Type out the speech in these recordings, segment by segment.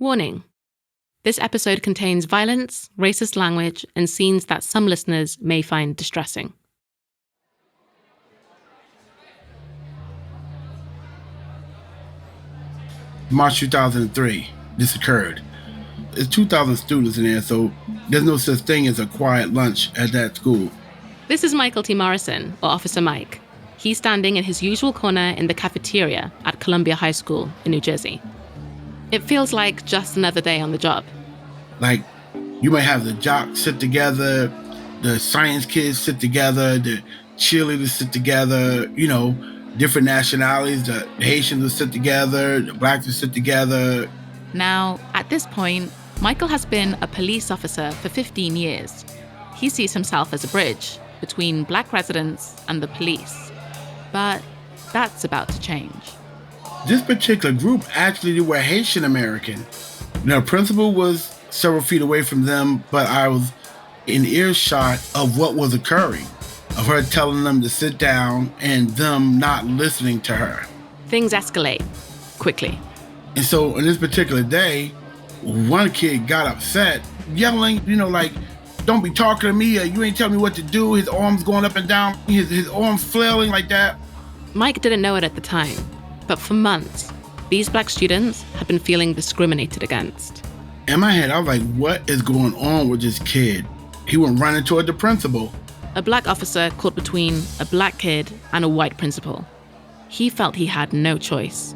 Warning. This episode contains violence, racist language, and scenes that some listeners may find distressing. March 2003, this occurred. There's 2,000 students in there, so there's no such thing as a quiet lunch at that school. This is Michael T. Morrison, or Officer Mike. He's standing in his usual corner in the cafeteria at Columbia High School in New Jersey. It feels like just another day on the job. Like, you might have the jocks sit together, the science kids sit together, the cheerleaders sit together, different nationalities, the Haitians will sit together, the blacks will sit together. Now, at this point, Michael has been a police officer for 15 years. He sees himself as a bridge between black residents and the police. But that's about to change. This particular group actually were Haitian American. The principal was several feet away from them, but I was in earshot of what was occurring, of her telling them to sit down and them not listening to her. Things escalate quickly. And so on this particular day, one kid got upset, yelling, don't be talking to me, or you ain't telling me what to do. His arms going up and down, his arms flailing like that. Mike didn't know it at the time, but for months, these black students had been feeling discriminated against. In my head, I was like, what is going on with this kid? He went running toward the principal. A black officer caught between a black kid and a white principal. He felt he had no choice.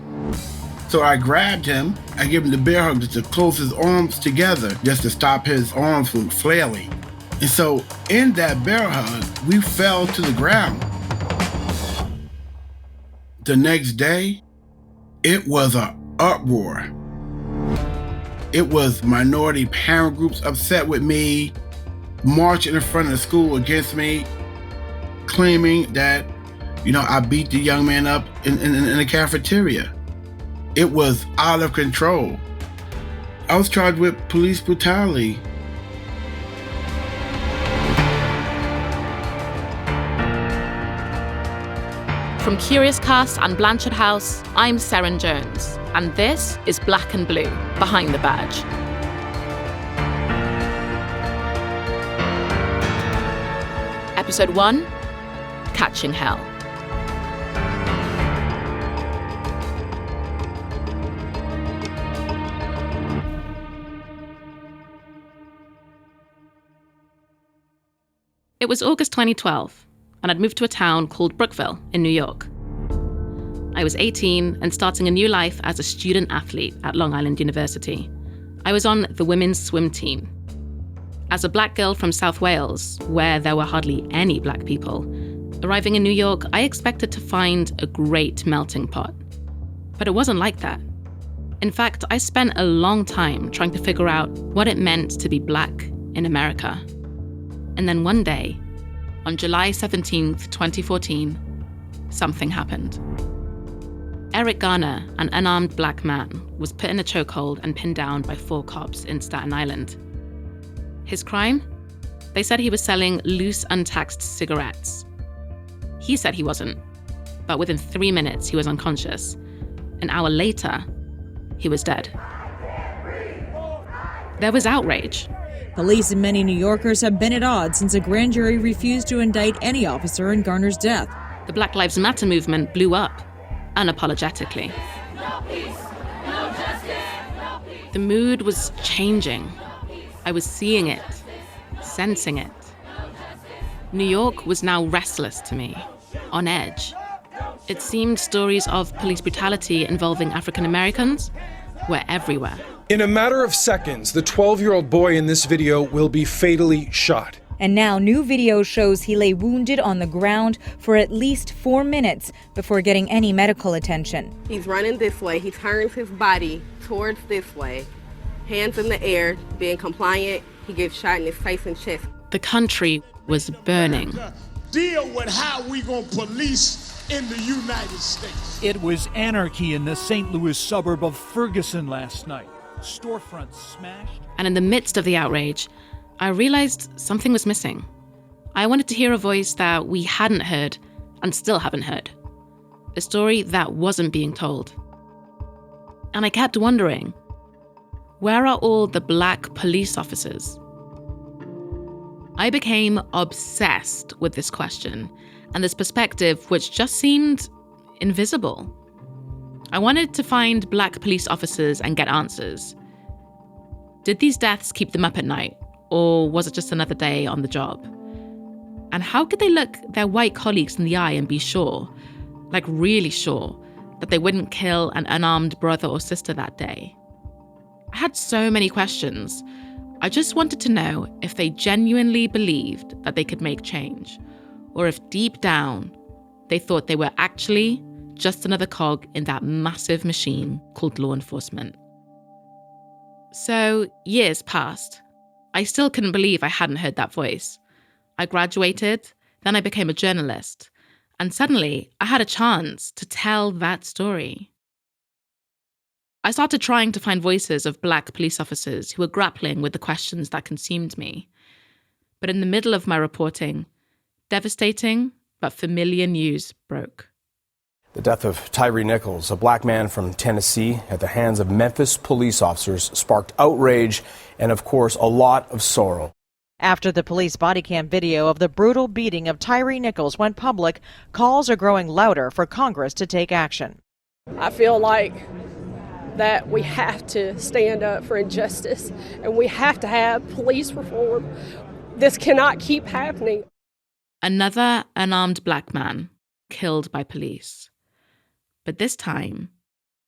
So I grabbed him, I gave him the bear hug just to close his arms together, just to stop his arms from flailing. And so in that bear hug, we fell to the ground. The next day, it was an uproar. It was minority parent groups upset with me, marching in front of the school against me, claiming that, I beat the young man up in the cafeteria. It was out of control. I was charged with police brutality. From Curious Cast and Blanchard House, I'm Seren Jones, and this is Black and Blue, Behind the Badge. Episode 1, Catching Hell. It was August 2012, and I'd moved to a town called Brookville in New York. I was 18 and starting a new life as a student athlete at Long Island University. I was on the women's swim team. As a black girl from South Wales, where there were hardly any black people, arriving in New York, I expected to find a great melting pot. But it wasn't like that. In fact, I spent a long time trying to figure out what it meant to be black in America. And then one day, on July 17th, 2014, something happened. Eric Garner, an unarmed black man, was put in a chokehold and pinned down by 4 cops in Staten Island. His crime? They said he was selling loose, untaxed cigarettes. He said he wasn't, but within 3 minutes he was unconscious. An hour later, he was dead. There was outrage. Police and many New Yorkers have been at odds since a grand jury refused to indict any officer in Garner's death. The Black Lives Matter movement blew up, unapologetically. No peace, no justice, no peace. The mood was changing. I was seeing it, sensing it. New York was now restless to me, on edge. It seemed stories of police brutality involving African Americans were everywhere. In a matter of seconds, the 12-year-old boy in this video will be fatally shot. And now new video shows he lay wounded on the ground for at least 4 minutes before getting any medical attention. He's running this way. He turns his body towards this way. Hands in the air, being compliant. He gets shot in his face and chest. The country was burning. Deal with how we gonna police in the United States. It was anarchy in the St. Louis suburb of Ferguson last night. Storefronts smashed. And in the midst of the outrage, I realized something was missing. I wanted to hear a voice that we hadn't heard and still haven't heard. A story that wasn't being told. And I kept wondering, Where are all the black police officers? I became obsessed with this question and this perspective, which just seemed invisible. I wanted to find black police officers and get answers. Did these deaths keep them up at night, or was it just another day on the job? And how could they look their white colleagues in the eye and be sure, like really sure, that they wouldn't kill an unarmed brother or sister that day? I had so many questions. I just wanted to know if they genuinely believed that they could make change, or if deep down they thought they were actually just another cog in that massive machine called law enforcement. So years passed. I still couldn't believe I hadn't heard that voice. I graduated, then I became a journalist, and suddenly I had a chance to tell that story. I started trying to find voices of black police officers who were grappling with the questions that consumed me. But in the middle of my reporting, devastating but familiar news broke. The death of Tyree Nichols, a black man from Tennessee, at the hands of Memphis police officers sparked outrage and, of course, a lot of sorrow. After the police body cam video of the brutal beating of Tyree Nichols went public, calls are growing louder for Congress to take action. I feel like that we have to stand up for injustice and we have to have police reform. This cannot keep happening. Another unarmed black man killed by police. But this time,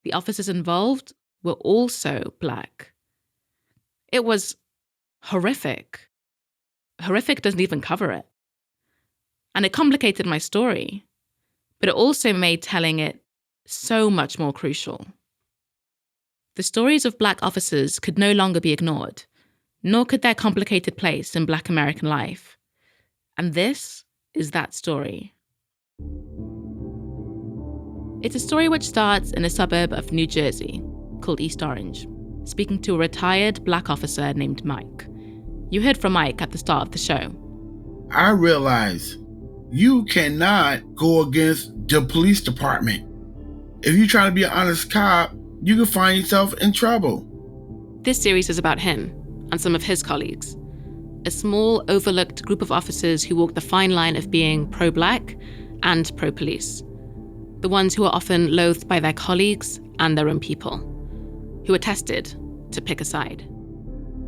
the officers involved were also black. It was horrific. Horrific doesn't even cover it. And it complicated my story, but it also made telling it so much more crucial. The stories of black officers could no longer be ignored, nor could their complicated place in black American life. And this is that story. It's a story which starts in a suburb of New Jersey called East Orange, speaking to a retired black officer named Mike. You heard from Mike at the start of the show. I realized you cannot go against the police department. If you try to be an honest cop, you can find yourself in trouble. This series is about him and some of his colleagues, a small, overlooked group of officers who walk the fine line of being pro-black and pro-police. The ones who are often loathed by their colleagues and their own people, who are tested to pick a side.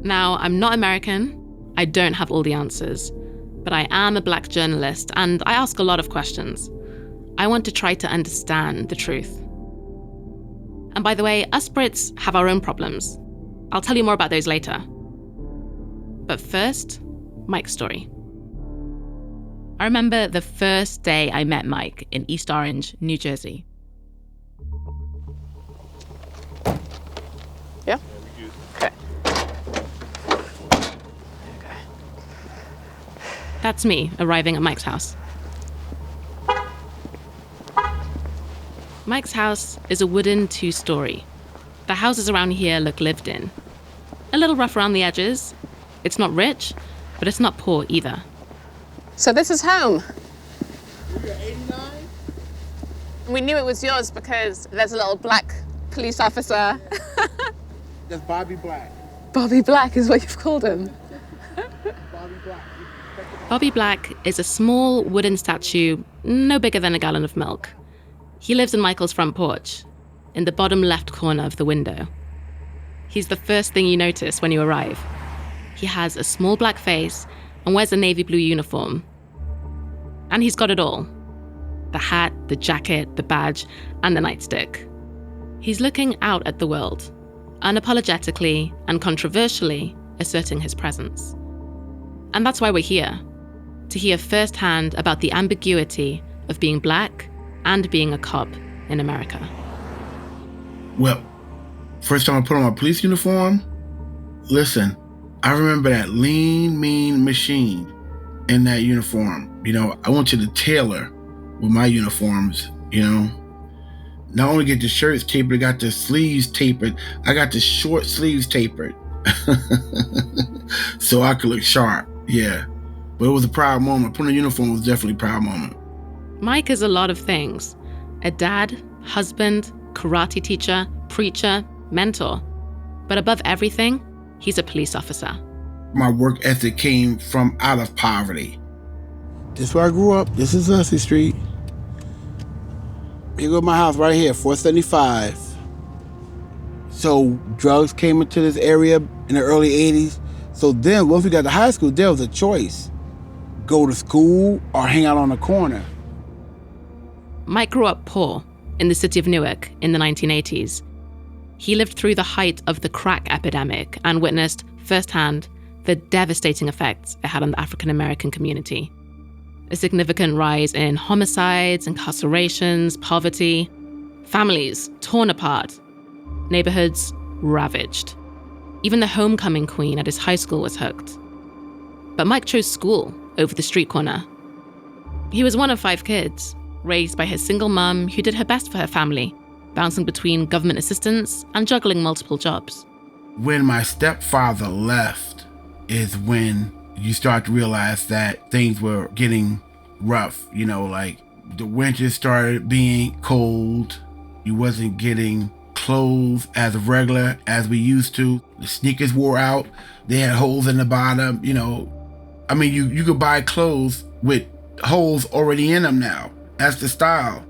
Now, I'm not American, I don't have all the answers, but I am a black journalist and I ask a lot of questions. I want to try to understand the truth. And by the way, us Brits have our own problems. I'll tell you more about those later. But first, Mike's story. I remember the first day I met Mike in East Orange, New Jersey. Yeah? Okay. That's me arriving at Mike's house. Mike's house is a wooden two-story. The houses around here look lived in. A little rough around the edges. It's not rich, but it's not poor either. So this is home. You're 89? We knew it was yours because there's a little black police officer. That's Bobby Black. Bobby Black is what you've called him. Bobby Black. Bobby Black is a small wooden statue, no bigger than a gallon of milk. He lives in Michael's front porch, in the bottom left corner of the window. He's the first thing you notice when you arrive. He has a small black face and wears a navy blue uniform. And he's got it all. The hat, the jacket, the badge, and the nightstick. He's looking out at the world, unapologetically and controversially asserting his presence. And that's why we're here, to hear firsthand about the ambiguity of being black and being a cop in America. Well, first time I put on my police uniform, listen, I remember that lean, mean machine in that uniform. You know, I went to the tailor with my uniforms, you know. Not only get the shirts tapered, I got the sleeves tapered. I got the short sleeves tapered. So I could look sharp, yeah. But it was a proud moment. Putting a uniform was definitely a proud moment. Mike is a lot of things. A dad, husband, karate teacher, preacher, mentor. But above everything, he's a police officer. My work ethic came from out of poverty. This is where I grew up. This is Hussey Street. Here go my house right here, 475. So drugs came into this area in the early 80s. So then once we got to high school, there was a choice. Go to school or hang out on the corner. Mike grew up poor in the city of Newark in the 1980s. He lived through the height of the crack epidemic and witnessed firsthand the devastating effects it had on the African American community. A significant rise in homicides, incarcerations, poverty, families torn apart, neighborhoods ravaged. Even the homecoming queen at his high school was hooked. But Mike chose school over the street corner. He was one of 5 kids, raised by his single mum who did her best for her family, bouncing between government assistance and juggling multiple jobs. When my stepfather left is when you start to realize that things were getting rough. You know, like the winter started being cold. You wasn't getting clothes as regular as we used to. The sneakers wore out. They had holes in the bottom, you know. I mean, you could buy clothes with holes already in them now. That's the style.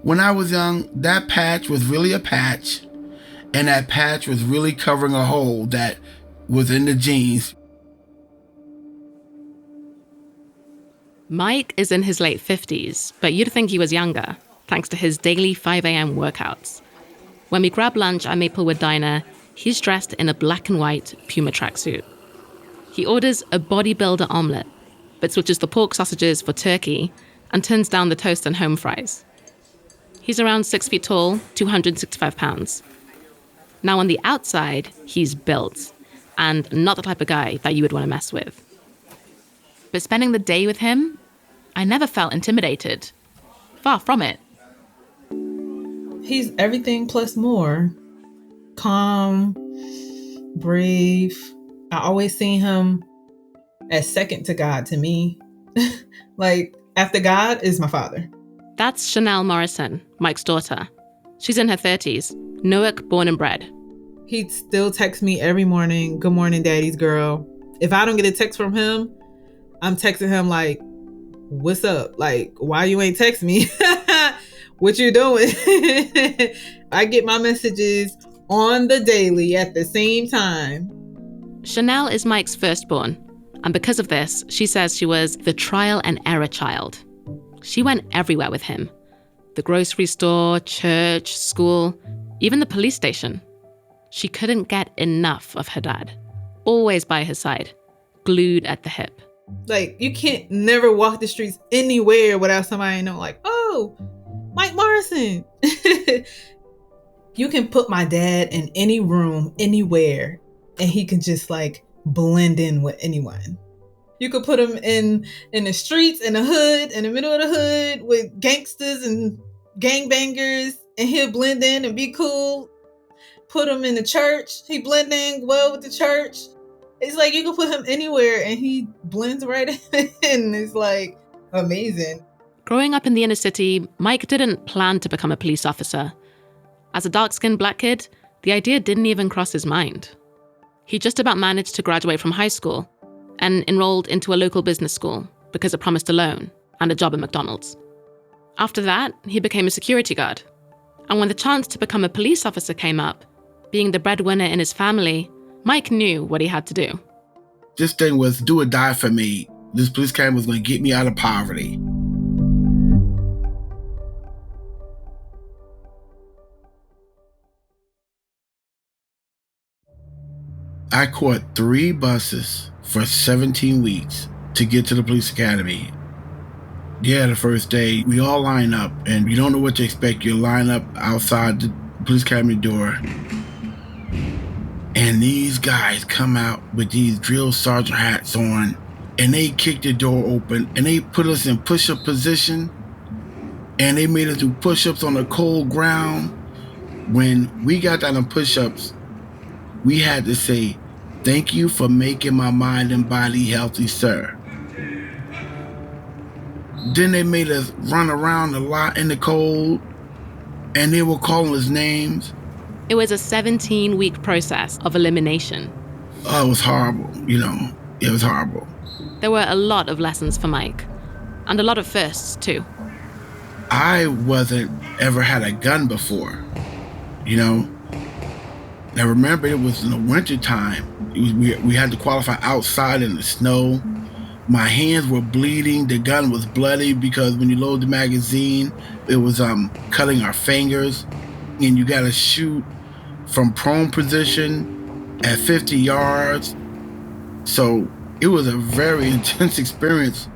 When I was young, that patch was really a patch, and that patch was really covering a hole that was in the jeans. Mike is in his late 50s, but you'd think he was younger, thanks to his daily 5 a.m. workouts. When we grab lunch at Maplewood Diner, he's dressed in a black and white Puma tracksuit. He orders a bodybuilder omelet, but switches the pork sausages for turkey and turns down the toast and home fries. He's around 6 feet tall, 265 pounds. Now on the outside, he's built, and not the type of guy that you would want to mess with. But spending the day with him, I never felt intimidated. Far from it. He's everything plus more. Calm, brave. I always seen him as second to God to me. Like, after God is my father. That's Seren Morrison, Mike's daughter. She's in her 30s, Newark born and bred. He'd still text me every morning, "Good morning, daddy's girl." If I don't get a text from him, I'm texting him like, "What's up? Like, why you ain't text me? What you doing?" I get my messages on the daily at the same time. Seren is Mike's firstborn, and because of this, she says she was the trial and error child. She went everywhere with him. The grocery store, church, school, even the police station. She couldn't get enough of her dad. Always by his side, glued at the hip. Like, you can't never walk the streets anywhere without somebody know, like, "Oh, Mike Morrison." You can put my dad in any room, anywhere, and he can just like blend in with anyone. You could put him in the streets, in the hood, in the middle of the hood with gangsters and gangbangers, and he'll blend in and be cool. Put him in the church, he blend in well with the church. It's like you can put him anywhere and he blends right in. It's like amazing. Growing up in the inner city, Mike didn't plan to become a police officer. As a dark-skinned black kid, the idea didn't even cross his mind. He just about managed to graduate from high school and enrolled into a local business school because it promised a loan and a job at McDonald's. After that, he became a security guard. And when the chance to become a police officer came up, being the breadwinner in his family, Mike knew what he had to do. This thing was do or die for me. This police academy was going to get me out of poverty. I caught 3 buses for 17 weeks to get to the police academy. Yeah, the first day, we all line up, and you don't know what to expect. You line up outside the police academy door, and these guys come out with these drill sergeant hats on, and they kick the door open, and they put us in push-up position, and they made us do push-ups on the cold ground. When we got down on push-ups, we had to say, "Thank you for making my mind and body healthy, sir." Then they made us run around a lot in the cold, and they were calling us names. It was a 17-week process of elimination. Oh, it was horrible, It was horrible. There were a lot of lessons for Mike, and a lot of firsts, too. I wasn't ever had a gun before, Now remember, it was in the wintertime. We had to qualify outside in the snow. My hands were bleeding. The gun was bloody because when you load the magazine, it was cutting our fingers. And you got to shoot from prone position at 50 yards. So it was a very intense experience.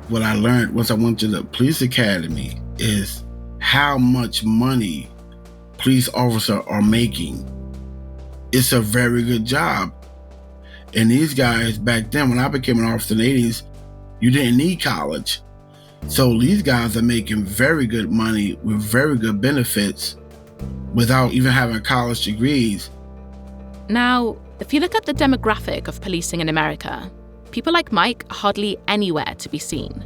What I learned once I went to the police academy is how much money police officers are making. It's a very good job. And these guys back then, when I became an officer in the 80s, you didn't need college. So these guys are making very good money with very good benefits without even having college degrees. Now, if you look at the demographic of policing in America, people like Mike are hardly anywhere to be seen.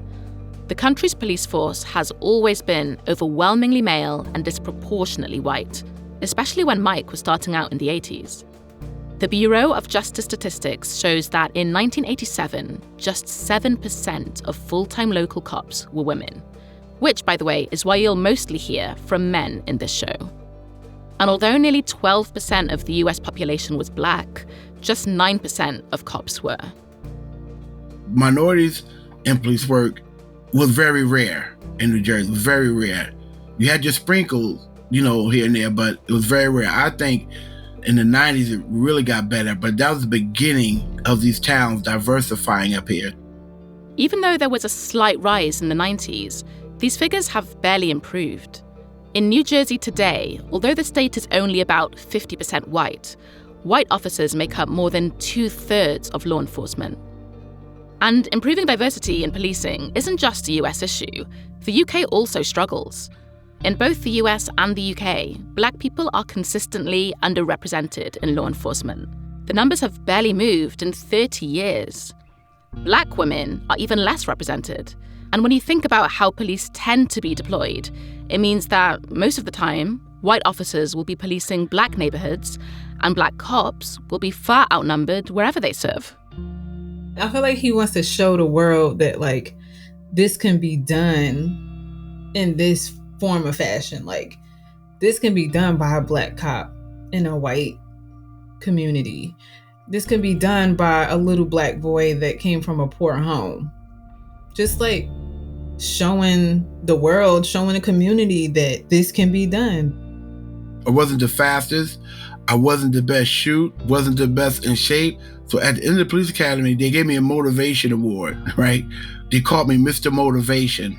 The country's police force has always been overwhelmingly male and disproportionately white, especially when Mike was starting out in the 80s. The Bureau of Justice Statistics shows that in 1987, just 7% of full-time local cops were women, which, by the way, is why you'll mostly hear from men in this show. And although nearly 12% of the US population was black, just 9% of cops were. Minorities in police work was very rare in New Jersey, very rare. You had your sprinkles, here and there, but it was very rare. I think in the 90s, it really got better, but that was the beginning of these towns diversifying up here. Even though there was a slight rise in the 90s, these figures have barely improved. In New Jersey today, although the state is only about 50% white officers make up more than 2/3 of law enforcement. And improving diversity in policing isn't just a US issue. The UK also struggles. In both the US and the UK, black people are consistently underrepresented in law enforcement. The numbers have barely moved in 30 years. Black women are even less represented. And when you think about how police tend to be deployed, it means that most of the time, white officers will be policing black neighborhoods, and black cops will be far outnumbered wherever they serve. I feel like he wants to show the world that, this can be done in this form of fashion. This can be done by a black cop in a white community. This can be done by a little black boy that came from a poor home. Just showing the world, showing the community that this can be done. I wasn't the fastest. I wasn't the best shoot, wasn't the best in shape. So at the end of the police academy, they gave me a motivation award, right? They called me Mr. Motivation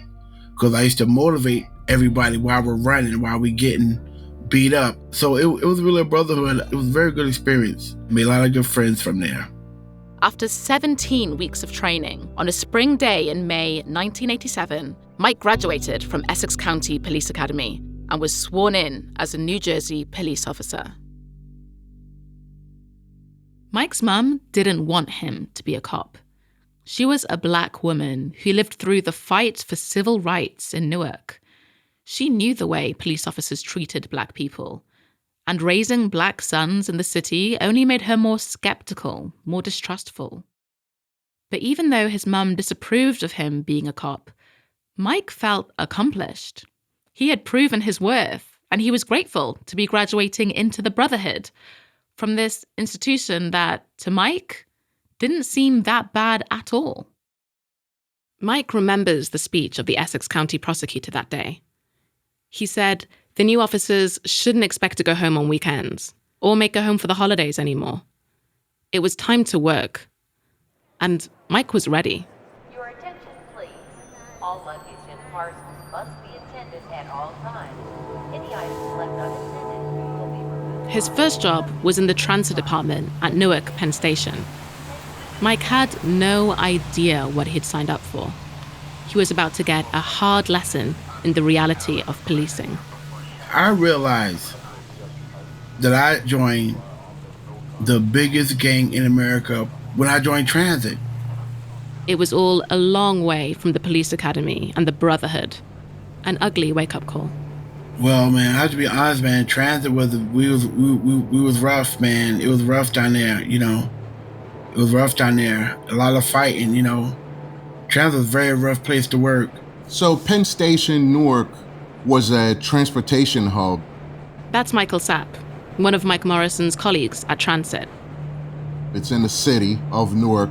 because I used to motivate everybody while we're running, while we're getting beat up. So it was really a brotherhood. It was a very good experience. Made a lot of good friends from there. After 17 weeks of training, on a spring day in May 1987, Mike graduated from Essex County Police Academy and was sworn in as a New Jersey police officer. Mike's mum didn't want him to be a cop. She was a black woman who lived through the fight for civil rights in Newark. She knew the way police officers treated black people, and raising black sons in the city only made her more skeptical, more distrustful. But even though his mum disapproved of him being a cop, Mike felt accomplished. He had proven his worth, and he was grateful to be graduating into the Brotherhood from this institution that, to Mike, didn't seem that bad at all. Mike remembers the speech of the Essex County prosecutor that day. He said the new officers shouldn't expect to go home on weekends or make a home for the holidays anymore. It was time to work. And Mike was ready. Your attention, please. All luggage and parcels must be attended at all times. Any items left unattended will be removed. His first job was in the transit department at Newark Penn Station. Mike had no idea what he'd signed up for. He was about to get a hard lesson in the reality of policing. I realized that I joined the biggest gang in America when I joined transit. It was all a long way from the police academy and the Brotherhood. An ugly wake-up call. Well, man, I have to be honest, man. Transit was we was rough, man. It was rough down there, you know. It was rough down there. A lot of fighting, you know. Transit was a very rough place to work. So Penn Station, Newark, was a transportation hub. That's Michael Sapp, one of Mike Morrison's colleagues at Transit. It's in the city of Newark,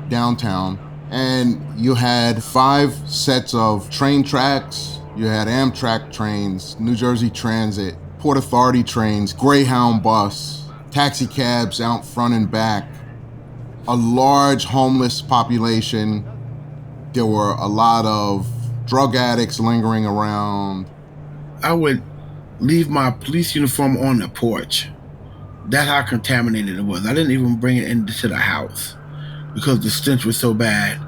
downtown, and you had 5 sets of train tracks. You had Amtrak trains, New Jersey Transit, Port Authority trains, Greyhound bus, taxi cabs out front and back, a large homeless population. There were a lot of drug addicts lingering around. I would leave my police uniform on the porch. That's how contaminated it was. I didn't even bring it into the house because the stench was so bad.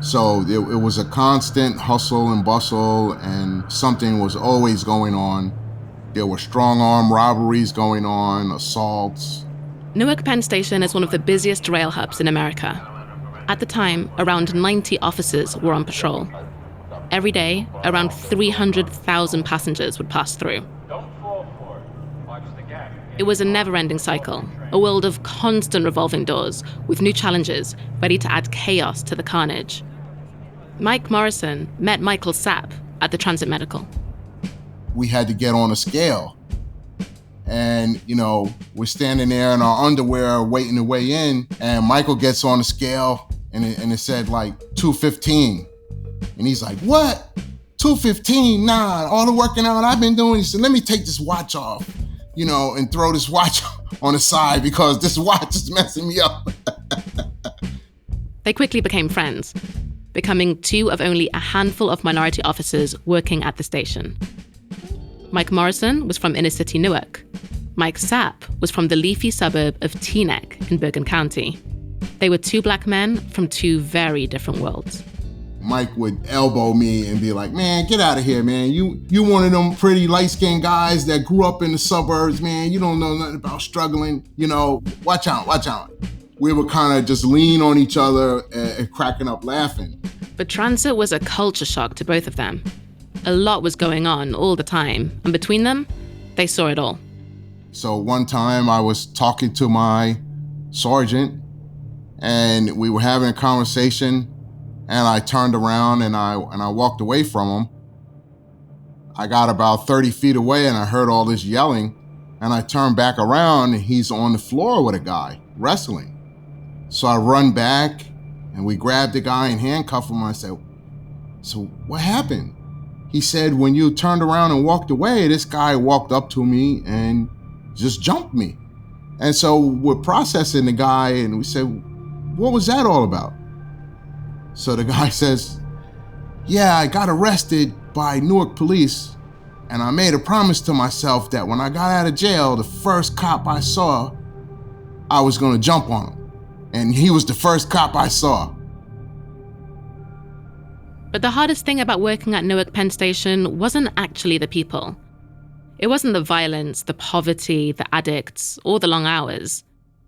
So it was a constant hustle and bustle, and something was always going on. There were strong-arm robberies going on, assaults. Newark Penn Station is one of the busiest rail hubs in America. At the time, around 90 officers were on patrol. Every day, around 300,000 passengers would pass through. It was a never-ending cycle, a world of constant revolving doors with new challenges ready to add chaos to the carnage. Mike Morrison met Michael Sapp at the Transit Medical. We had to get on a scale. And, you know, we're standing there in our underwear waiting to weigh in, and Michael gets on the scale and it said like 215. And he's like, what? 215? Nah, all the working out I've been doing. He said, let me take this watch off, you know, and throw this watch on the side because this watch is messing me up. They quickly became friends, becoming 2 of only a handful of minority officers working at the station. Mike Morrison was from inner city Newark. Mike Sapp was from the leafy suburb of Teaneck in Bergen County. They were 2 black men from 2 very different worlds. Mike would elbow me and be like, man, get out of here, man. You one of them pretty light-skinned guys that grew up in the suburbs, man. You don't know nothing about struggling. You know, watch out, watch out. We would kind of just lean on each other and cracking up laughing. But transit was a culture shock to both of them. A lot was going on all the time, and between them, they saw it all. So one time I was talking to my sergeant, and we were having a conversation, and I turned around and I walked away from him. I got about 30 feet away and I heard all this yelling, and I turned back around and he's on the floor with a guy wrestling. So I run back and we grabbed the guy and handcuffed him. And I said, so what happened? He said, when you turned around and walked away, this guy walked up to me and just jumped me. And so we're processing the guy and we said, what was that all about? So the guy says, yeah, I got arrested by Newark police, and I made a promise to myself that when I got out of jail, the first cop I saw, I was gonna jump on him. And he was the first cop I saw. But the hardest thing about working at Newark Penn Station wasn't actually the people. It wasn't the violence, the poverty, the addicts, or the long hours.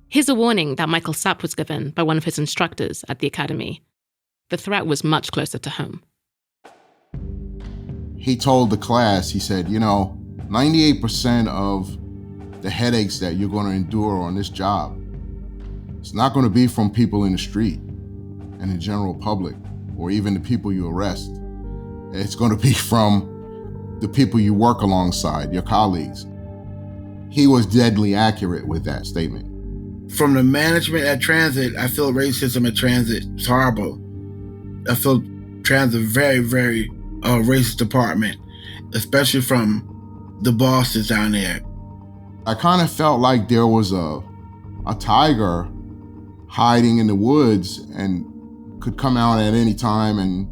Here's a warning that Michael Sapp was given by one of his instructors at the academy. The threat was much closer to home. He told the class, he said, you know, 98% of the headaches that you're going to endure on this job, it's not going to be from people in the street and the general public, or even the people you arrest. It's going to be from the people you work alongside, your colleagues. He was deadly accurate with that statement. From the management at Transit, I feel racism at Transit is horrible. I feel Transit very, very racist department, especially from the bosses down there. I kind of felt like there was a tiger hiding in the woods and could come out at any time and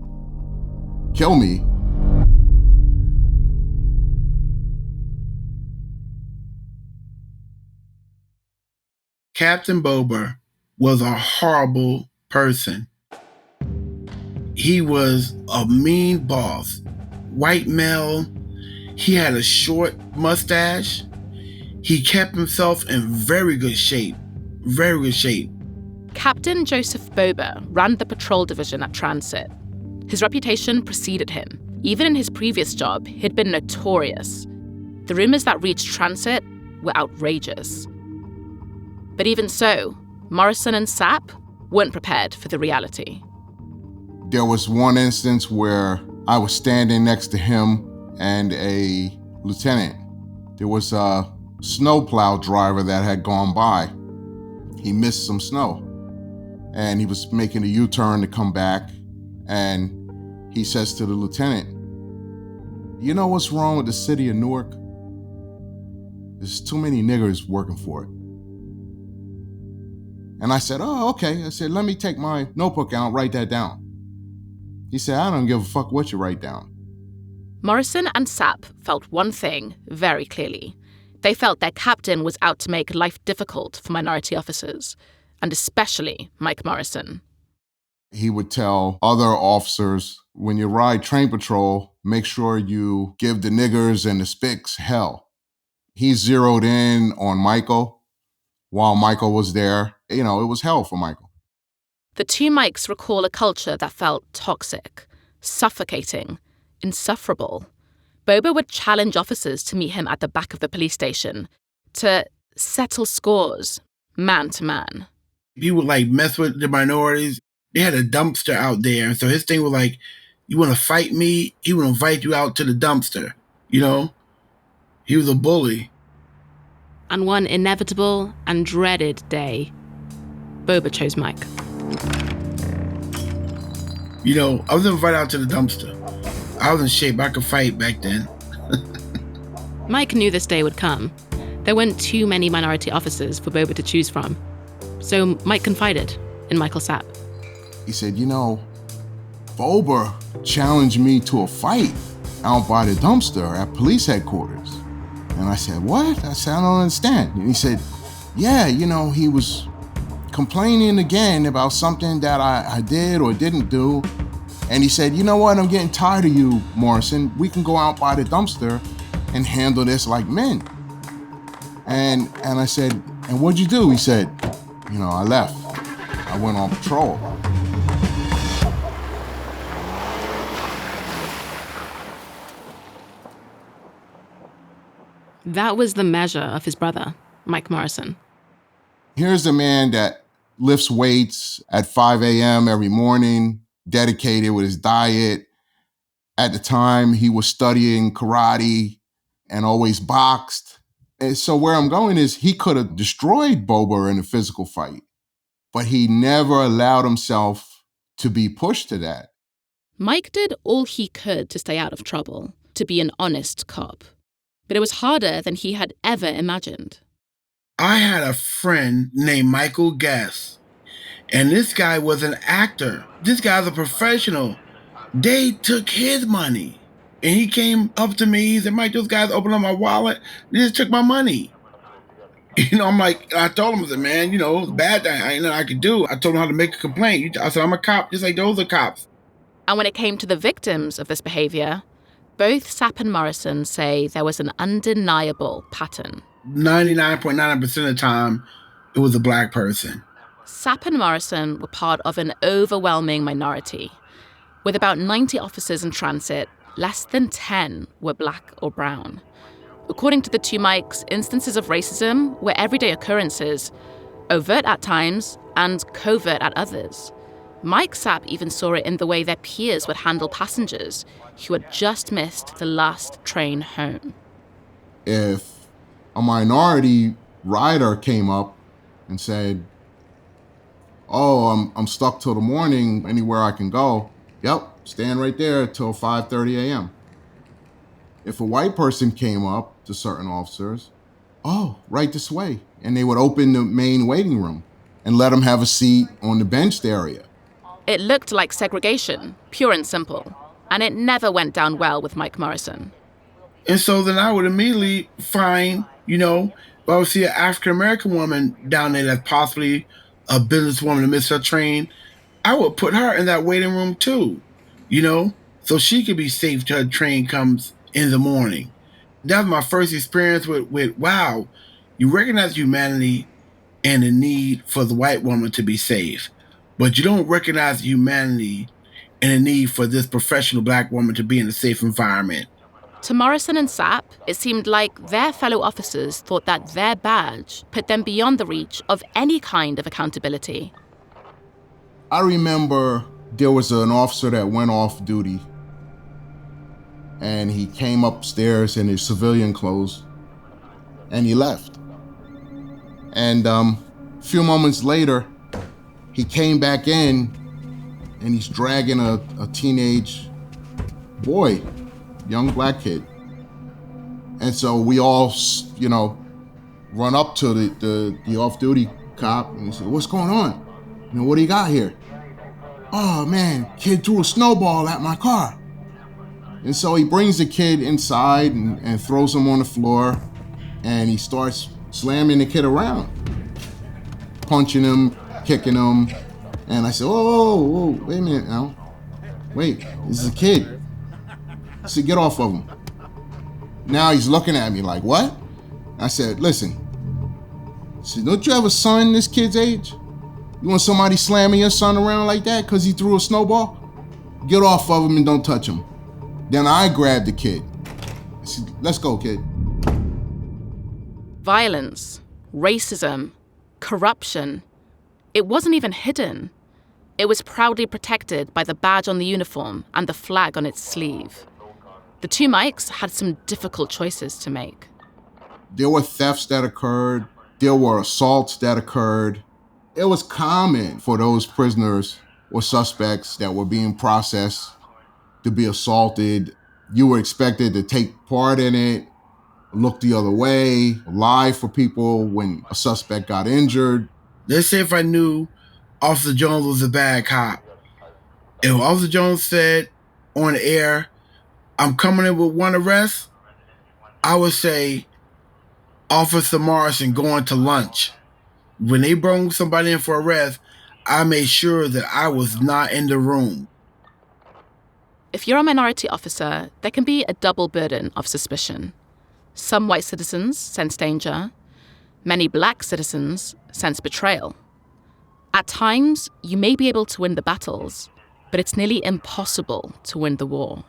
kill me. Captain Bober was a horrible person. He was a mean boss. White male. He had a short mustache. He kept himself in very good shape. Very good shape. Captain Joseph Bober ran the patrol division at Transit. His reputation preceded him. Even in his previous job, he'd been notorious. The rumors that reached transit were outrageous. But even so, Morrison and Sapp weren't prepared for the reality. There was one instance where I was standing next to him and a lieutenant. There was a snowplow driver that had gone by. He missed some snow and he was making a U-turn to come back, and he says to the lieutenant, "You know what's wrong with the city of Newark? There's too many niggers working for it." And I said, "Oh, okay." I said, "Let me take my notebook out and write that down." He said, "I don't give a fuck what you write down." Morrison and Sapp felt one thing very clearly. They felt their captain was out to make life difficult for minority officers, and especially Mike Morrison. He would tell other officers, when you ride train patrol, make sure you give the niggers and the spics hell. He zeroed in on Michael while Michael was there. You know, it was hell for Michael. The two Mikes recall a culture that felt toxic, suffocating, insufferable. Boba would challenge officers to meet him at the back of the police station to settle scores, man to man. He would mess with the minorities. They had a dumpster out there. And so his thing was you want to fight me? He would invite you out to the dumpster. You know, he was a bully. And one inevitable and dreaded day, Boba chose Mike. You know, I was invited out to the dumpster. I was in shape. I could fight back then. Mike knew this day would come. There weren't too many minority officers for Boba to choose from. So Mike confided in Michael Sapp. He said, "You know, Boba challenged me to a fight out by the dumpster at police headquarters." And I said, "What?" I said, "I don't understand." And he said, "Yeah, you know, he was complaining again about something that I did or didn't do. And he said, you know what, I'm getting tired of you, Morrison. We can go out by the dumpster and handle this like men." And I said, "And what'd you do?" He said, "You know, I left. I went on patrol." That was the measure of his brother, Mike Morrison. Here's a man that lifts weights at 5 a.m. every morning, dedicated with his diet. At the time, he was studying karate and always boxed. And so where I'm going is he could have destroyed Boba in a physical fight, but he never allowed himself to be pushed to that. Mike did all he could to stay out of trouble, to be an honest cop. But it was harder than he had ever imagined. I had a friend named Michael Guest, and this guy was an actor. This guy's a professional. They took his money. And he came up to me, he said, "Mike, those guys opened up my wallet. They just took my money." You know, I told him, I said, "Man, you know, it's bad thing. I ain't nothing I could do." I told him how to make a complaint. I said, "I'm a cop, just like those are cops." And when it came to the victims of this behavior, both Sapp and Morrison say there was an undeniable pattern. 99.9% of the time, it was a black person. Sapp and Morrison were part of an overwhelming minority. With about 90 officers in transit, less than 10 were black or brown. According to the two Mikes, instances of racism were everyday occurrences, overt at times and covert at others. Mike Sapp even saw it in the way their peers would handle passengers who had just missed the last train home. If a minority rider came up and said, "Oh, I'm stuck till the morning, anywhere I can go," "Yep, stand right there till 5:30 a.m. If a white person came up to certain officers, "Oh, right this way." And they would open the main waiting room and let them have a seat on the benched area. It looked like segregation, pure and simple, and it never went down well with Mike Morrison. And so then I would immediately find, you know, if I would see an African-American woman down there that's possibly a businesswoman that missed her train, I would put her in that waiting room too, you know, so she could be safe till her train comes in the morning. That was my first experience with wow, you recognize humanity and the need for the white woman to be safe, but you don't recognize humanity and the need for this professional black woman to be in a safe environment. To Morrison and Sapp, it seemed like their fellow officers thought that their badge put them beyond the reach of any kind of accountability. I remember there was an officer that went off duty, and he came upstairs in his civilian clothes, and he left. And a few moments later, he came back in, and he's dragging a teenage boy, young black kid. And so we all, run up to the off-duty cop, and he said, "What's going on? What do you got here?" "Oh man, kid threw a snowball at my car." And so he brings the kid inside and throws him on the floor, and he starts slamming the kid around, punching him, kicking him. And I said, whoa, wait a minute now. Wait, this is a kid. I said, "Get off of him." Now he's looking at me like, "What?" I said, "Listen," I said, "don't you have a son this kid's age? You want somebody slamming your son around like that because he threw a snowball? Get off of him and don't touch him." Then I grabbed the kid. I said, "Let's go, kid." Violence, racism, corruption. It wasn't even hidden. It was proudly protected by the badge on the uniform and the flag on its sleeve. The two Mikes had some difficult choices to make. There were thefts that occurred. There were assaults that occurred. It was common for those prisoners or suspects that were being processed to be assaulted. You were expected to take part in it, look the other way, lie for people when a suspect got injured. Let's say if I knew Officer Jones was a bad cop. If Officer Jones said on the air, "I'm coming in with one arrest," I would say, "Officer Morrison going to lunch." When they brought somebody in for arrest, I made sure that I was not in the room. If you're a minority officer, there can be a double burden of suspicion. Some white citizens sense danger. Many black citizens sense betrayal. At times, you may be able to win the battles, but it's nearly impossible to win the war.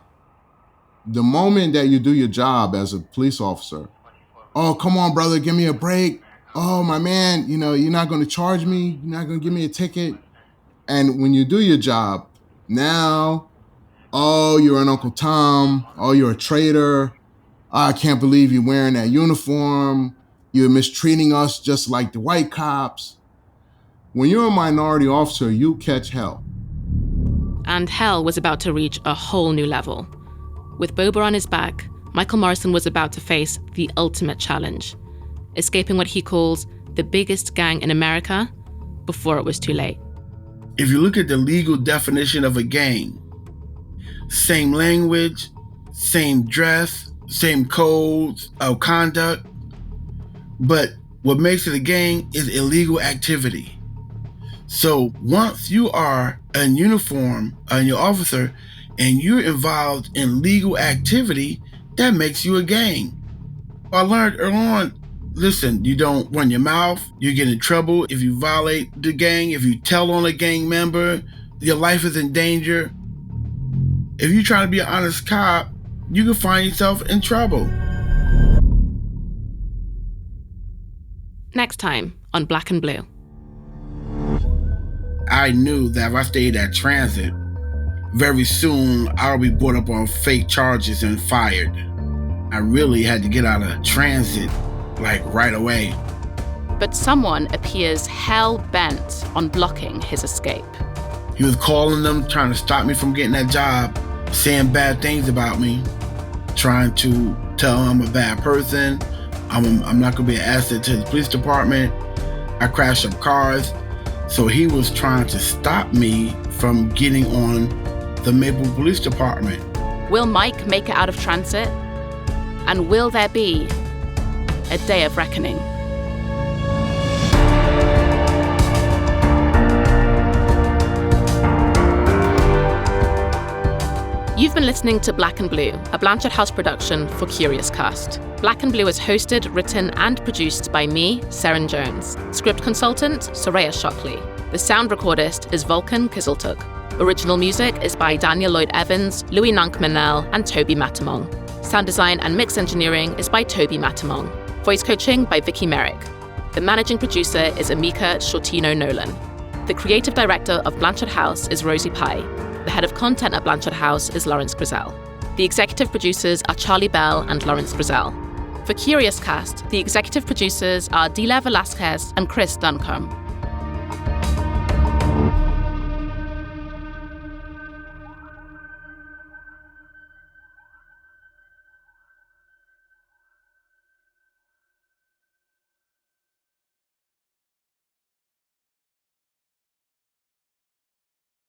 The moment that you do your job as a police officer, "Oh, come on, brother, give me a break. Oh, my man, you're not going to charge me. You're not going to give me a ticket." And when you do your job, now, "Oh, you're an Uncle Tom. Oh, you're a traitor. I can't believe you're wearing that uniform. You're mistreating us just like the white cops." When you're a minority officer, you catch hell. And hell was about to reach a whole new level. With Boba on his back, Michael Morrison was about to face the ultimate challenge, escaping what he calls the biggest gang in America before it was too late. If you look at the legal definition of a gang, same language, same dress, same codes of conduct, but what makes it a gang is illegal activity. So once you are in uniform and you're an officer and you're involved in legal activity, that makes you a gang. I learned early on, listen, you don't run your mouth, you get in trouble if you violate the gang, if you tell on a gang member, your life is in danger. If you try to be an honest cop, you can find yourself in trouble. Next time on Black and Blue. I knew that if I stayed at transit, very soon I'll be brought up on fake charges and fired. I really had to get out of transit, right away. But someone appears hell-bent on blocking his escape. He was calling them, trying to stop me from getting that job, saying bad things about me, trying to tell him I'm a bad person, I'm not gonna be an asset to the police department, I crashed up cars. So he was trying to stop me from getting on the Maple Police Department. Will Mike make it out of transit? And will there be a day of reckoning? You've been listening to Black and Blue, a Blanchard House production for Curious Cast. Black and Blue is hosted, written, and produced by me, Seren Jones. Script consultant, Soraya Shockley. The sound recordist is Volkan Kiziltuk. Original music is by Daniel Lloyd Evans, Louis Nankmanel, and Toby Matamong. Sound design and mix engineering is by Toby Matamong. Voice coaching by Vicky Merrick. The managing producer is Amika Shortino-Nolan. The creative director of Blanchard House is Rosie Pye. The head of content at Blanchard House is Lawrence Grizel. The executive producers are Charlie Bell and Lawrence Grizel. For Curious Cast, the executive producers are Dila Velasquez and Chris Duncombe.